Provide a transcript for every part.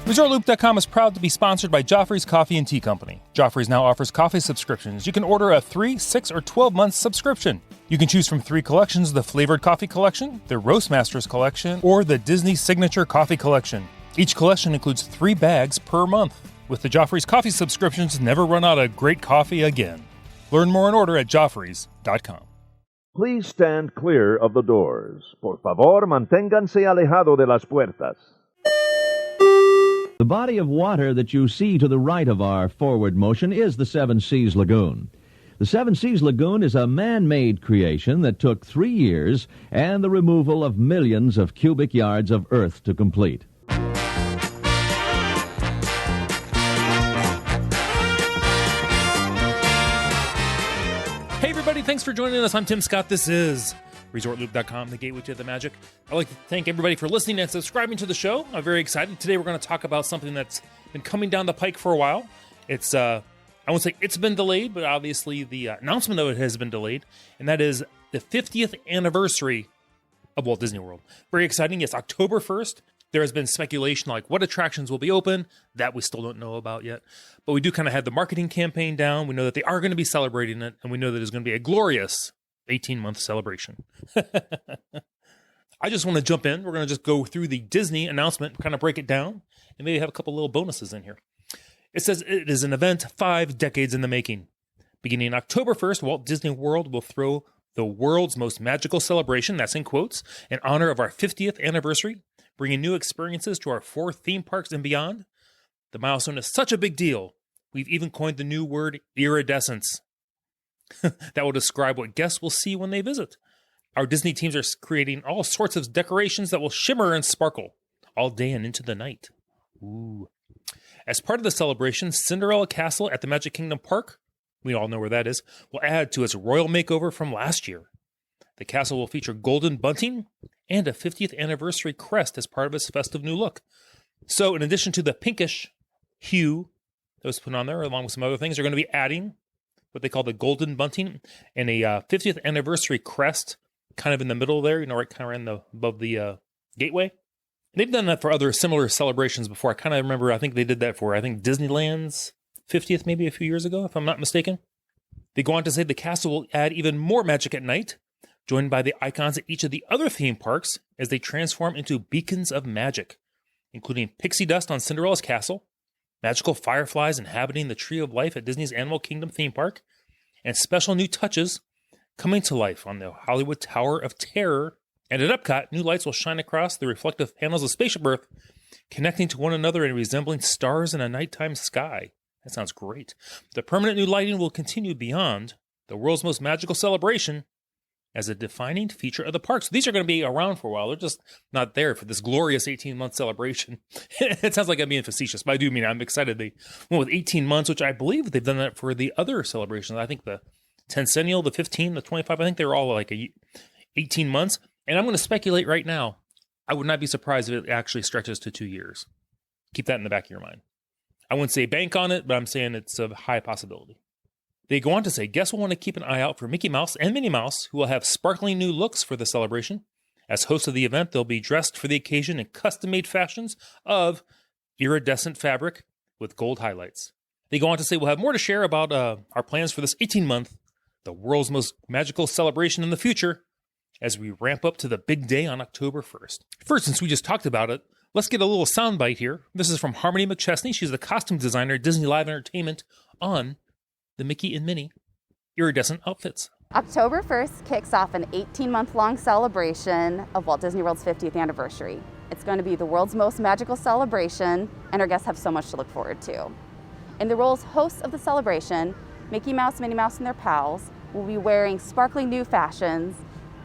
ResortLoop.com is proud to be sponsored by Joffrey's Coffee and Tea Company. Joffrey's now offers coffee subscriptions. You can order a 3, 6, or 12-month subscription. You can choose from 3 collections: the Flavored Coffee Collection, the Roastmasters Collection, or the Disney Signature Coffee Collection. Each collection includes 3 bags per month. With the Joffrey's Coffee subscriptions, never run out of great coffee again. Learn more and order at Joffreys.com. Please stand clear of the doors. Por favor, manténganse alejado de las puertas. The body of water that you see to the right of our forward motion is the Seven Seas Lagoon. The Seven Seas Lagoon is a man-made creation that took 3 years and the removal of millions of cubic yards of earth to complete. Hey everybody, thanks for joining us. I'm Tim Scott. This is ResortLoop.com, the gateway to the magic. I'd like to thank everybody for listening and subscribing to the show. I'm very excited. Today we're going to talk about something that's been coming down the pike for a while. It's, I won't say it's been delayed, but obviously the announcement of it has been delayed, and that is the 50th anniversary of Walt Disney World. Very exciting. It's October 1st. There has been speculation like what attractions will be open. That we still don't know about yet. But we do kind of have the marketing campaign down. We know that they are going to be celebrating it, and we know that it's going to be a glorious 18-month celebration. I just want to jump in. We're going to just go through the Disney announcement, kind of break it down, and maybe have a couple little bonuses in here. It says it is an event 5 decades in the making. Beginning October 1st, Walt Disney World will throw the world's most magical celebration, that's in quotes, in honor of our 50th anniversary, bringing new experiences to our 4 theme parks and beyond. The milestone is such a big deal, we've even coined the new word iridescence. That will describe what guests will see when they visit. Our Disney teams are creating all sorts of decorations that will shimmer and sparkle all day and into the night. Ooh. As part of the celebration, Cinderella Castle at the Magic Kingdom Park, we all know where that is, will add to its royal makeover from last year. The castle will feature golden bunting and a 50th anniversary crest as part of its festive new look. So in addition to the pinkish hue that was put on there, along with some other things, they're going to be adding what they call the golden bunting and a 50th anniversary crest kind of in the middle there, right kind of above the gateway. And they've done that for other similar celebrations before. I kind of remember, I think they did that for, Disneyland's 50th maybe a few years ago, if I'm not mistaken. They go on to say the castle will add even more magic at night, joined by the icons at each of the other theme parks as they transform into beacons of magic, including pixie dust on Cinderella's castle, magical fireflies inhabiting the Tree of Life at Disney's Animal Kingdom theme park, and special new touches coming to life on the Hollywood Tower of Terror. And at Epcot, new lights will shine across the reflective panels of Spaceship Earth, connecting to one another and resembling stars in a nighttime sky. That sounds great. The permanent new lighting will continue beyond the world's most magical celebration as a defining feature of the park. So these are going to be around for a while. They're just not there for this glorious 18-month celebration. It sounds like I'm being facetious, but I do mean I'm excited. They went with 18 months, which I believe they've done that for the other celebrations. I think the Tencennial, the 15, the 25, I think they were all like 18 months. And I'm going to speculate right now, I would not be surprised if it actually stretches to 2 years. Keep that in the back of your mind. I wouldn't say bank on it, but I'm saying it's a high possibility. They go on to say, guests will want to keep an eye out for Mickey Mouse and Minnie Mouse, who will have sparkling new looks for the celebration. As hosts of the event, they'll be dressed for the occasion in custom-made fashions of iridescent fabric with gold highlights. They go on to say, we'll have more to share about our plans for this 18-month, the world's most magical celebration in the future, as we ramp up to the big day on October 1st. First, since we just talked about it, let's get a little soundbite here. This is from Harmony McChesney. She's the costume designer at Disney Live Entertainment on the Mickey and Minnie iridescent outfits. October 1st kicks off an 18-month-long celebration of Walt Disney World's 50th anniversary. It's going to be the world's most magical celebration, and our guests have so much to look forward to. In the role as hosts of the celebration, Mickey Mouse, Minnie Mouse, and their pals will be wearing sparkling new fashions,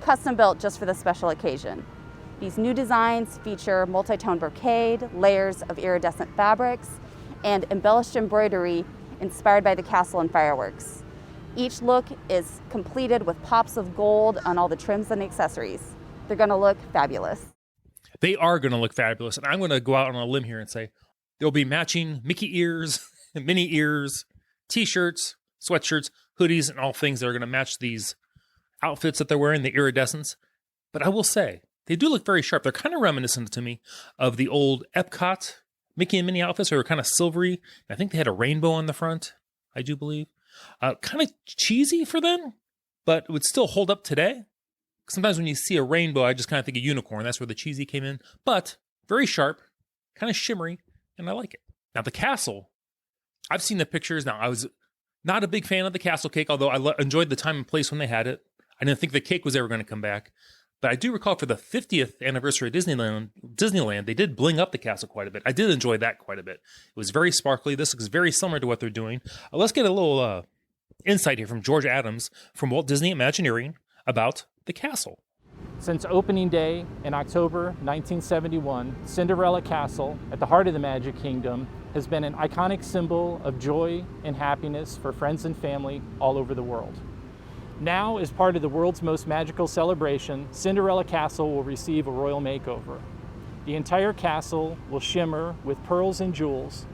custom built just for this special occasion. These new designs feature multi-tone brocade, layers of iridescent fabrics, and embellished embroidery inspired by the castle and fireworks. Each look is completed with pops of gold on all the trims and accessories. They're going to look fabulous. They are going to look fabulous, and I'm going to go out on a limb here and say there'll be matching Mickey ears, Minnie ears, t-shirts, sweatshirts, hoodies, and all things that are going to match these outfits that they're wearing, the iridescence. But I will say, they do look very sharp. They're kind of reminiscent to me of the old Epcot Mickey and Minnie outfits are kind of silvery. I think they had a rainbow on the front, I do believe. Kind of cheesy for them, but it would still hold up today. Sometimes when you see a rainbow, I just kind of think of unicorn. That's where the cheesy came in. But very sharp, kind of shimmery, and I like it. Now, the castle, I've seen the pictures. Now, I was not a big fan of the castle cake, although I enjoyed the time and place when they had it. I didn't think the cake was ever going to come back. But I do recall for the 50th anniversary of Disneyland, they did bling up the castle quite a bit. I did enjoy that quite a bit. It was very sparkly. This looks very similar to what they're doing. Let's get a little insight here from George Adams from Walt Disney Imagineering about the castle. Since opening day in October 1971, Cinderella Castle, at the heart of the Magic Kingdom, has been an iconic symbol of joy and happiness for friends and family all over the world. Now, as part of the world's most magical celebration, Cinderella Castle will receive a royal makeover. The entire castle will shimmer with pearls and jewels,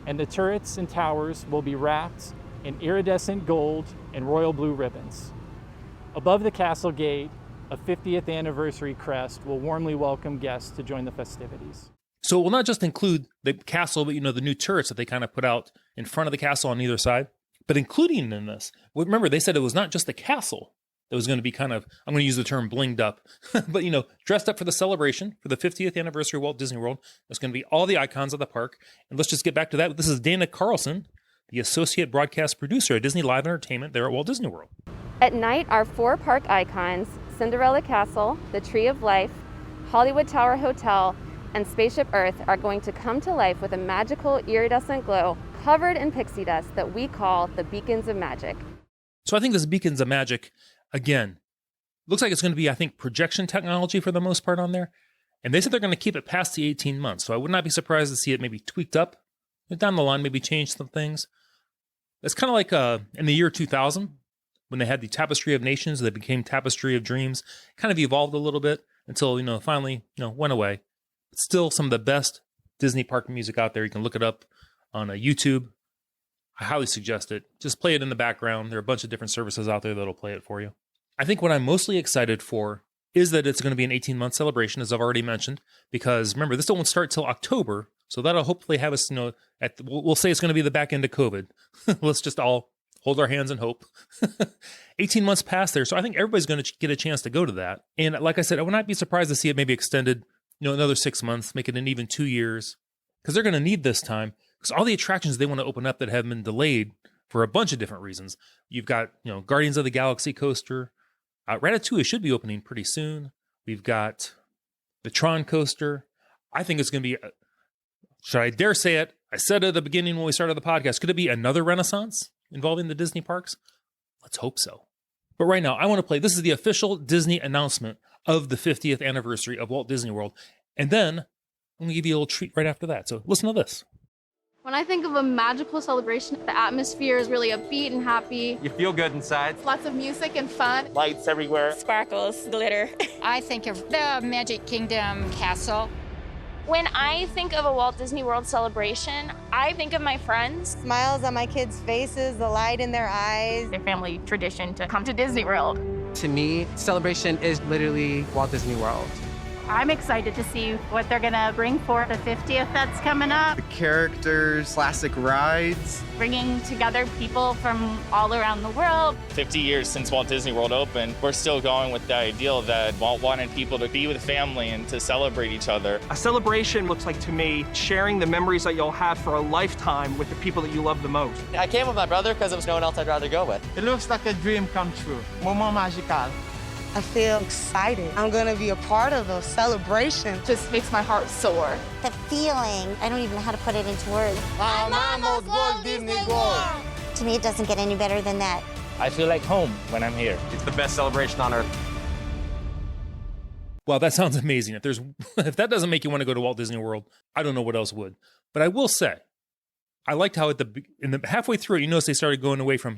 and the turrets and towers will be wrapped in iridescent gold and royal blue ribbons. Above the castle gate, a 50th anniversary crest will warmly welcome guests to join the festivities. So it will not just include the castle, but the new turrets that they kind of put out in front of the castle on either side. But including in this, remember, they said it was not just the castle that was going to be kind of, I'm going to use the term blinged up, but, dressed up for the celebration for the 50th anniversary of Walt Disney World. It's going to be all the icons of the park. And let's just get back to that. This is Dana Carlson, the associate broadcast producer at Disney Live Entertainment there at Walt Disney World. At night, our 4 park icons, Cinderella Castle, the Tree of Life, Hollywood Tower Hotel, and Spaceship Earth, are going to come to life with a magical iridescent glow covered in pixie dust that we call the Beacons of Magic. So I think this Beacons of Magic, again, looks like it's going to be, I think, projection technology for the most part on there. And they said they're going to keep it past the 18 months. So I would not be surprised to see it maybe tweaked up down the line, maybe change some things. It's kind of like in the year 2000, when they had the Tapestry of Nations, that became Tapestry of Dreams, kind of evolved a little bit until, finally, went away. It's still some of the best Disney park music out there. You can look it up on YouTube. I highly suggest it. Just play it in the background. There are a bunch of different services out there that'll play it for you. I think what I'm mostly excited for is that it's going to be an 18-month celebration, as I've already mentioned, because remember, this won't start till October, so that'll hopefully have us, we'll say it's going to be the back end of COVID. Let's just all hold our hands and hope. 18 months past there, so I think everybody's going to get a chance to go to that. And like I said, I would not be surprised to see it maybe extended, another 6 months, make it an even 2 years, because they're going to need this time, because all the attractions they want to open up that have been delayed for a bunch of different reasons. You've got, Guardians of the Galaxy coaster. Ratatouille should be opening pretty soon. We've got the Tron coaster. I think it's going to be, should I dare say it? I said it at the beginning when we started the podcast. Could it be another renaissance involving the Disney parks? Let's hope so. But right now, I want to play, this is the official Disney announcement of the 50th anniversary of Walt Disney World. And then I'm going to give you a little treat right after that. So listen to this. When I think of a magical celebration, the atmosphere is really upbeat and happy. You feel good inside. Lots of music and fun. Lights everywhere. Sparkles, glitter. I think of the Magic Kingdom castle. When I think of a Walt Disney World celebration, I think of my friends. Smiles on my kids' faces, the light in their eyes. Their family tradition to come to Disney World. To me, celebration is literally Walt Disney World. I'm excited to see what they're gonna bring for the 50th that's coming up. The characters, classic rides. Bringing together people from all around the world. 50 years since Walt Disney World opened, we're still going with the ideal that Walt wanted people to be with family and to celebrate each other. A celebration looks like to me sharing the memories that you'll have for a lifetime with the people that you love the most. I came with my brother because there was no one else I'd rather go with. It looks like a dream come true. More magical. I feel excited. I'm going to be a part of a celebration. Just makes my heart soar. The feeling, I don't even know how to put it into words. Amamos Walt Disney World. To me, it doesn't get any better than that. I feel like home when I'm here. It's the best celebration on earth. Well, that sounds amazing. If that doesn't make you want to go to Walt Disney World, I don't know what else would. But I will say, I liked how halfway through it, you notice they started going away from,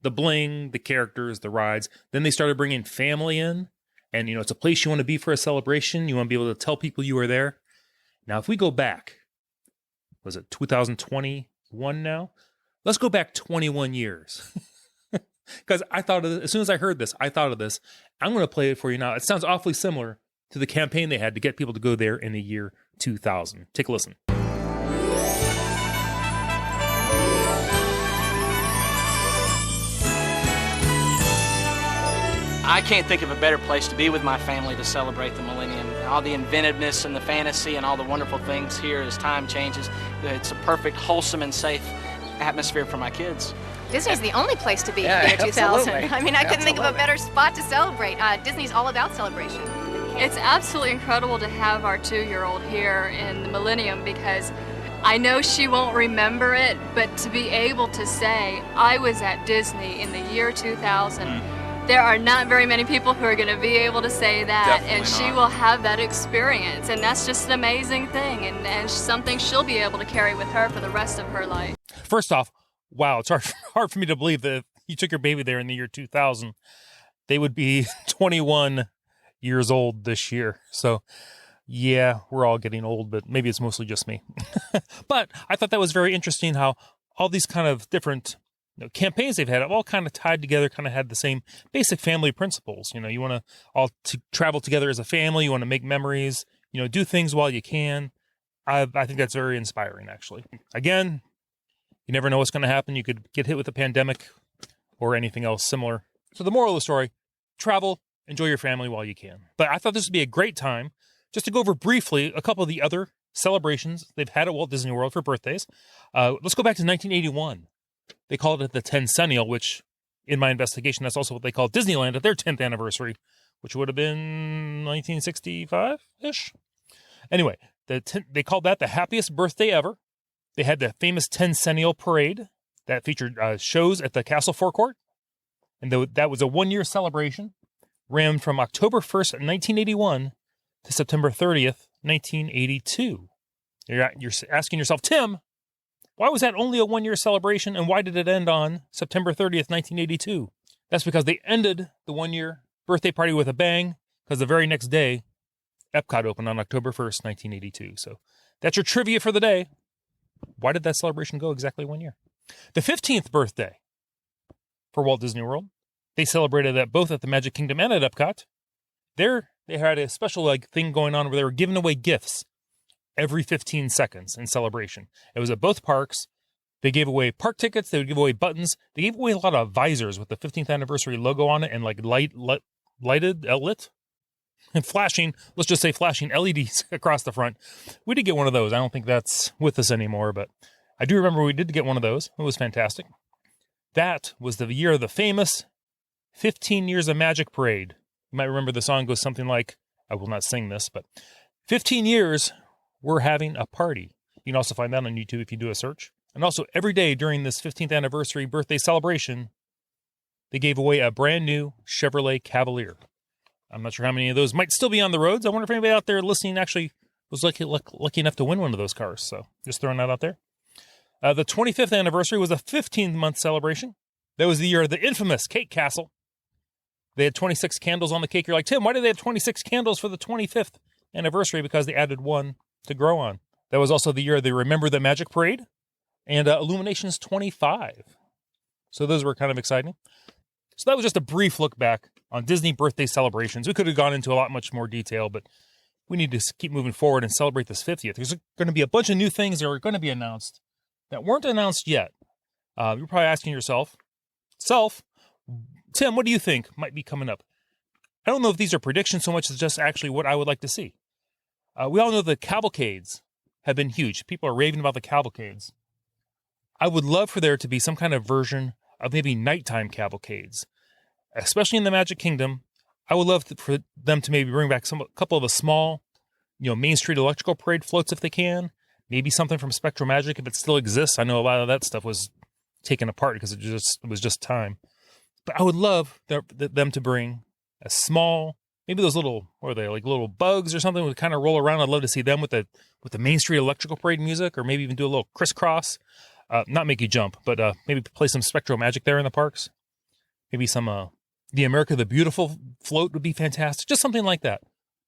the bling, the characters, the rides. Then they started bringing family in. And, it's a place you want to be for a celebration. You want to be able to tell people you were there. Now, if we go back, was it 2021 now? Let's go back 21 years. Because I thought of this, as soon as I heard this, I thought of this. I'm going to play it for you now. It sounds awfully similar to the campaign they had to get people to go there in the year 2000. Take a listen. I can't think of a better place to be with my family to celebrate the millennium. All the inventiveness and the fantasy and all the wonderful things here as time changes. It's a perfect, wholesome, and safe atmosphere for my kids. Disney's the only place to be in Yeah, the year 2000. absolutely. I mean, I couldn't think of a better spot to celebrate. Disney's all about celebration. It's absolutely incredible to have our 2-year-old here in the millennium because I know she won't remember it, but to be able to say, I was at Disney in the year 2000, there are not very many people who are going to be able to say that, and she will have that experience, and that's just an amazing thing, and something she'll be able to carry with her for the rest of her life. First off, wow, it's hard for me to believe that if you took your baby there in the year 2000, they would be 21 years old this year. So, yeah, we're all getting old, but maybe it's mostly just me. But I thought that was very interesting how all these kind of different campaigns they've had have all kind of tied together, kind of had the same basic family principles. You want to all travel together as a family. You want to make memories, do things while you can. I think that's very inspiring, actually. Again, you never know what's going to happen. You could get hit with a pandemic or anything else similar. So the moral of the story, travel, enjoy your family while you can. But I thought this would be a great time just to go over briefly a couple of the other celebrations they've had at Walt Disney World for birthdays. Let's go back to 1981. They called it the Tencennial, which in my investigation, that's also what they called Disneyland at their 10th anniversary, which would have been 1965-ish. Anyway, they called that the happiest birthday ever. They had the famous Tencennial Parade that featured shows at the Castle Forecourt. And that was a one-year celebration, ran from October 1st, 1981 to September 30th, 1982. You're asking yourself, Tim, why was that only a one-year celebration, and why did it end on September 30th, 1982? That's because they ended the one-year birthday party with a bang, because the very next day, Epcot opened on October 1st, 1982. So that's your trivia for the day. Why did that celebration go exactly 1 year? The 15th birthday for Walt Disney World, they celebrated that both at the Magic Kingdom and at Epcot. There, they had a special thing going on where they were giving away gifts every 15 seconds in celebration. It was at both parks. They gave away park tickets. They would give away buttons. They gave away a lot of visors with the 15th anniversary logo on it and lighted, and flashing, let's just say flashing LEDs across the front. We did get one of those. I don't think that's with us anymore, but I do remember we did get one of those. It was fantastic. That was the year of the famous 15 Years of Magic Parade. You might remember the song goes something like, I will not sing this, but 15 years, we're having a party. You can also find that on YouTube if you do a search. And also every day during this 15th anniversary birthday celebration, they gave away a brand new Chevrolet Cavalier. I'm not sure how many of those might still be on the roads. I wonder if anybody out there listening actually was lucky enough to win one of those cars. So just throwing that out there. The 25th anniversary was a 15-month celebration. That was the year of the infamous Cake Castle. They had 26 candles on the cake. You're like, Tim, why did they have 26 candles for the 25th anniversary? Because they added one to grow on. That was also the year they Remember the Magic Parade and Illuminations 25. So those were kind of exciting. So that was just a brief look back on Disney birthday celebrations. We could have gone into a lot much more detail, but we need to keep moving forward and celebrate this 50th. There's going to be a bunch of new things that are going to be announced that weren't announced yet. You're probably asking yourself, Tim, what do you think might be coming up? I don't know if these are predictions so much as just actually what I would like to see. We all know the cavalcades have been huge. People are raving about the cavalcades. I would love for there to be some kind of version of maybe nighttime cavalcades, especially in the Magic Kingdom. I would love for them to maybe bring back a couple of the small, Main Street Electrical Parade floats if they can. Maybe something from Spectral Magic if it still exists. I know a lot of that stuff was taken apart because it was just time. But I would love them to bring a small, maybe those little, what are they, like little bugs or something would kind of roll around. I'd love to see them with the Main Street Electrical Parade music, or maybe even do a little crisscross. Not make you jump, but maybe play some Spectral Magic there in the parks. Maybe some the America the Beautiful float would be fantastic. Just something like that.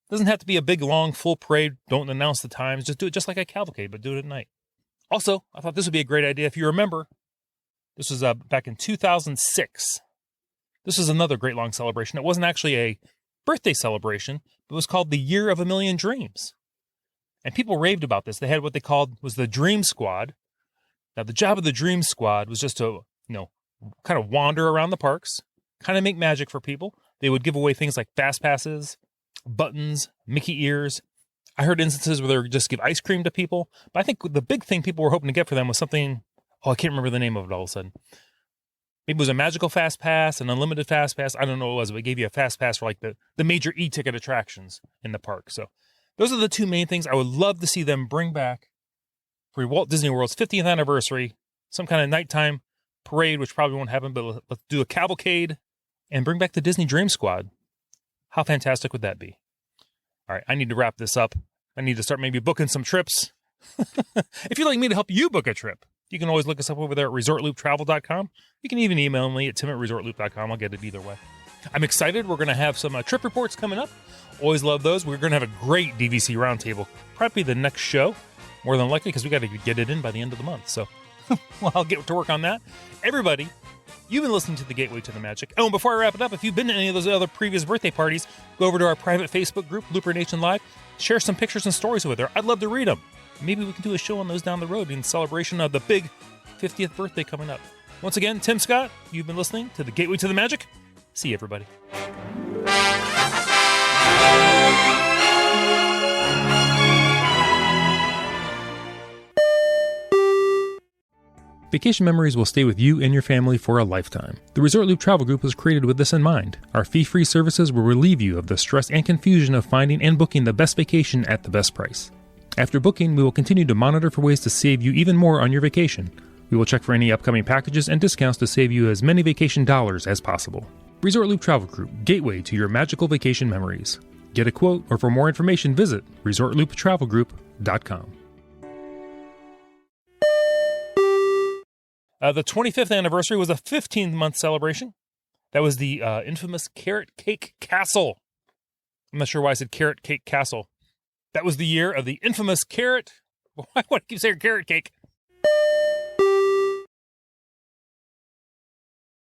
Doesn't have to be a big, long, full parade. Don't announce the times. Just do it just like a cavalcade, but do it at night. Also, I thought this would be a great idea. If you remember, this was back in 2006. This was another great long celebration. It wasn't actually a birthday celebration, but it was called the Year of a Million Dreams. And people raved about this. They had what they called was the Dream Squad. Now, the job of the Dream Squad was just to, kind of wander around the parks, kind of make magic for people. They would give away things like fast passes, buttons, Mickey ears. I heard instances where they would just give ice cream to people. But I think the big thing people were hoping to get for them was something, I can't remember the name of it all of a sudden. Maybe it was a magical fast pass, an unlimited fast pass. I don't know what it was, but it gave you a fast pass for like the major e-ticket attractions in the park. So those are the two main things I would love to see them bring back for Walt Disney World's 50th anniversary. Some kind of nighttime parade, which probably won't happen, but let's do a cavalcade and bring back the Disney Dream Squad. How fantastic would that be? All right, I need to wrap this up. I need to start maybe booking some trips. If you'd like me to help you book a trip, you can always look us up over there at ResortLoop.com. You can even email me at tim@ResortLoop.com. I'll get it either way. I'm excited. We're going to have some trip reports coming up. Always love those. We're going to have a great DVC roundtable. Probably the next show, more than likely, because we got to get it in by the end of the month. So well, I'll get to work on that. Everybody, you've been listening to The Gateway to the Magic. Oh, and before I wrap it up, if you've been to any of those other previous birthday parties, go over to our private Facebook group, Looper Nation Live. Share some pictures and stories over there. I'd love to read them. Maybe we can do a show on those down the road in celebration of the big 50th birthday coming up. Once again, Tim Scott, you've been listening to The Gateway to the Magic. See you, everybody. Vacation memories will stay with you and your family for a lifetime. The Resort Loop Travel Group was created with this in mind. Our fee-free services will relieve you of the stress and confusion of finding and booking the best vacation at the best price. After booking, we will continue to monitor for ways to save you even more on your vacation. We will check for any upcoming packages and discounts to save you as many vacation dollars as possible. Resort Loop Travel Group, gateway to your magical vacation memories. Get a quote, or for more information, visit ResortLoopTravelGroup.com. The 25th anniversary was a 15-month celebration. That was the infamous Carrot Cake Castle. I'm not sure why I said Carrot Cake Castle. That was the year of the infamous carrot. Why do I keep saying carrot cake?